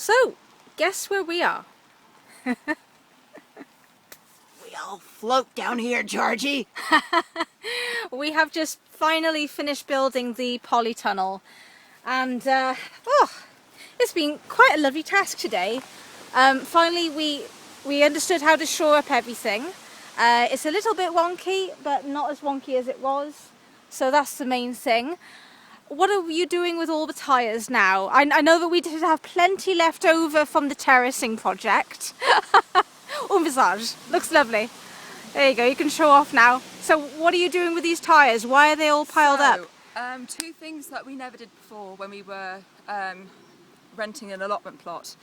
So, guess where we are? We all float down here, Georgie. We have just finally finished building the polytunnel, and it's been quite a lovely task today. Finally we understood how to shore up everything. It's a little bit wonky, but not as wonky as it was, so that's the main thing. What are you doing with all the tyres now? I know that we did have plenty left over from the terracing project. Oh, visage, looks lovely. There you go, you can show off now. So what are you doing with these tyres? Why are they all piled up? Two things that we never did before when we were renting an allotment plot.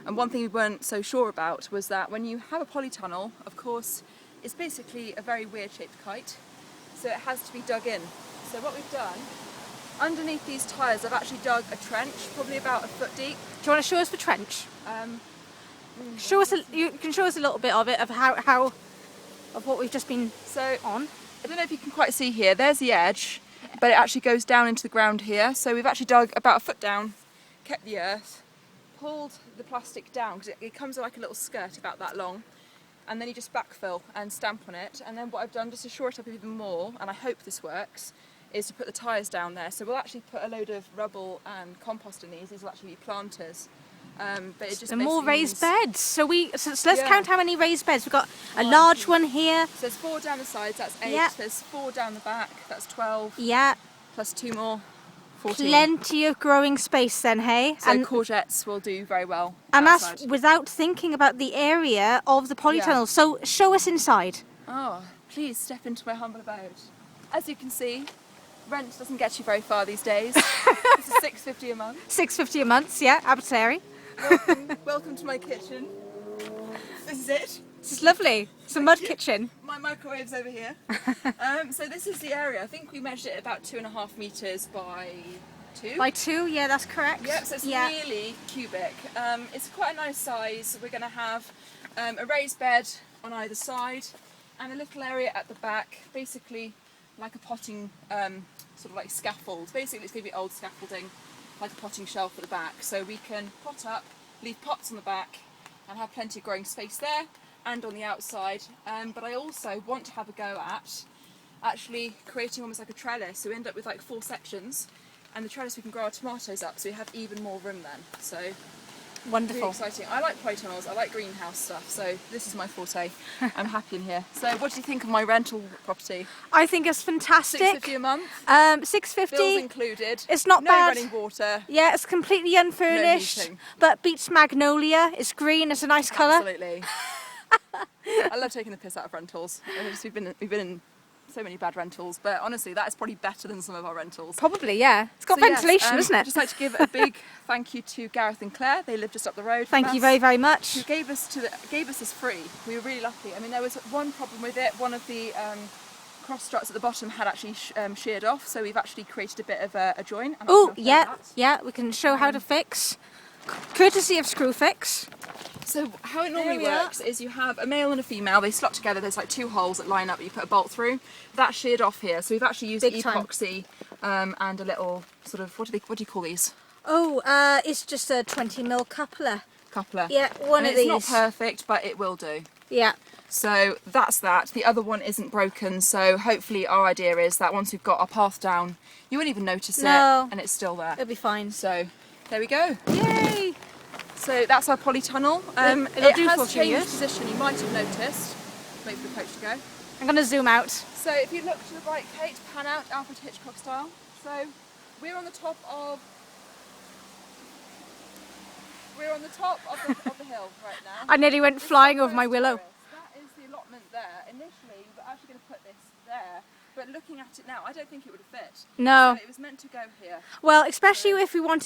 And one thing we weren't so sure about was that when you have a polytunnel, of course, it's basically a very weird shaped kite. So it has to be dug in. So what we've done, underneath these tyres, I've actually dug a trench, probably about a foot deep. Do you want to show us the trench? You can show us a little bit of it, of how of what we've just been on. I don't know if you can quite see here, there's the edge, but it actually goes down into the ground here. So we've actually dug about a foot down, kept the earth, pulled the plastic down, because it comes like a little skirt about that long, and then you just backfill and stamp on it. And then what I've done, just to shore it up even more, and I hope this works, is to put the tyres down there. So we'll actually put a load of rubble and compost in these. These will actually be planters. But it just the more raised beds. So let's Yeah. count how many raised beds. We've got a large one here. So there's 4 down the sides, that's 8. Yeah. There's 4 down the back, that's 12. Yeah. Plus 2 more, 14. Plenty of growing space then, hey? So courgettes will do very well And outside. that's without thinking about the area of the polytunnel. Yeah. So show us inside. Oh, please step into my humble abode. As you can see, rent doesn't get you very far these days. This is $6.50 a month. $6.50 a month, yeah, Abbotsbury. Welcome to my kitchen. This is it. This is lovely. It's a mud kitchen. My microwave's over here. So this is the area. I think we measured it about 2.5 metres by 2. By 2, yeah, that's correct. Yep, so it's really cubic. It's quite a nice size. We're going to have a raised bed on either side and a little area at the back, basically like a potting, sort of like scaffold. Basically it's going to be old scaffolding, like a potting shelf at the back. So we can pot up, leave pots on the back and have plenty of growing space there and on the outside. But I also want to have a go at actually creating almost like a trellis. So we end up with like 4 sections, and the trellis we can grow our tomatoes up, so we have even more room then. So Wonderful. really exciting. I like polytunnels, I like greenhouse stuff, so this is my forte. I'm happy in here. So what do you think of my rental property? I think it's fantastic. $6.50 a month, $6.50. bills included. It's not no bad. running water. Yeah, it's completely unfurnished, heating. but beats magnolia. It's green. It's a nice colour. Absolutely. I love taking the piss out of rentals. We've been in so many bad rentals, but honestly that is probably better than some of our rentals. Probably, yeah. It's got So yes, ventilation, isn't it? I'd just like to give a big thank you to Gareth and Claire. They live just up the road from Thank you us, very, very much. who gave us this free. We were really lucky. I mean, there was one problem with it. One of the cross struts at the bottom had actually sheared off, so we've actually created a bit of a join. I'm Oh, not gonna yeah, show that. yeah. We can show how to fix. Courtesy of Screwfix. So how it normally There we are. works is you have a male and a female, they slot together, there's like 2 holes that line up that you put a bolt through. That's sheared off here, so we've actually used Big time. epoxy and a little sort of, what do you call these? Oh, it's just a 20mm coupler. Coupler. Yeah, one And of it's these. not perfect, but it will do. Yeah. So that's that. The other one isn't broken, so hopefully our idea is that once we've got our path down, you won't even notice No. it, and it's still there. It'll be fine. So there we go. Yay! So that's our polytunnel. It'll It do for a has few changed years. position, you might have noticed. Wait for the coach to go. I'm going to zoom out. So if you look to the right, Kate, pan out Alfred Hitchcock style. So we're on the top of the hill right now. I nearly went flying over my willow. That is the allotment there. Initially we were actually going to put this there, but looking at it now, I don't think it would have fit. No. So it was meant to go here. Well, especially if we wanted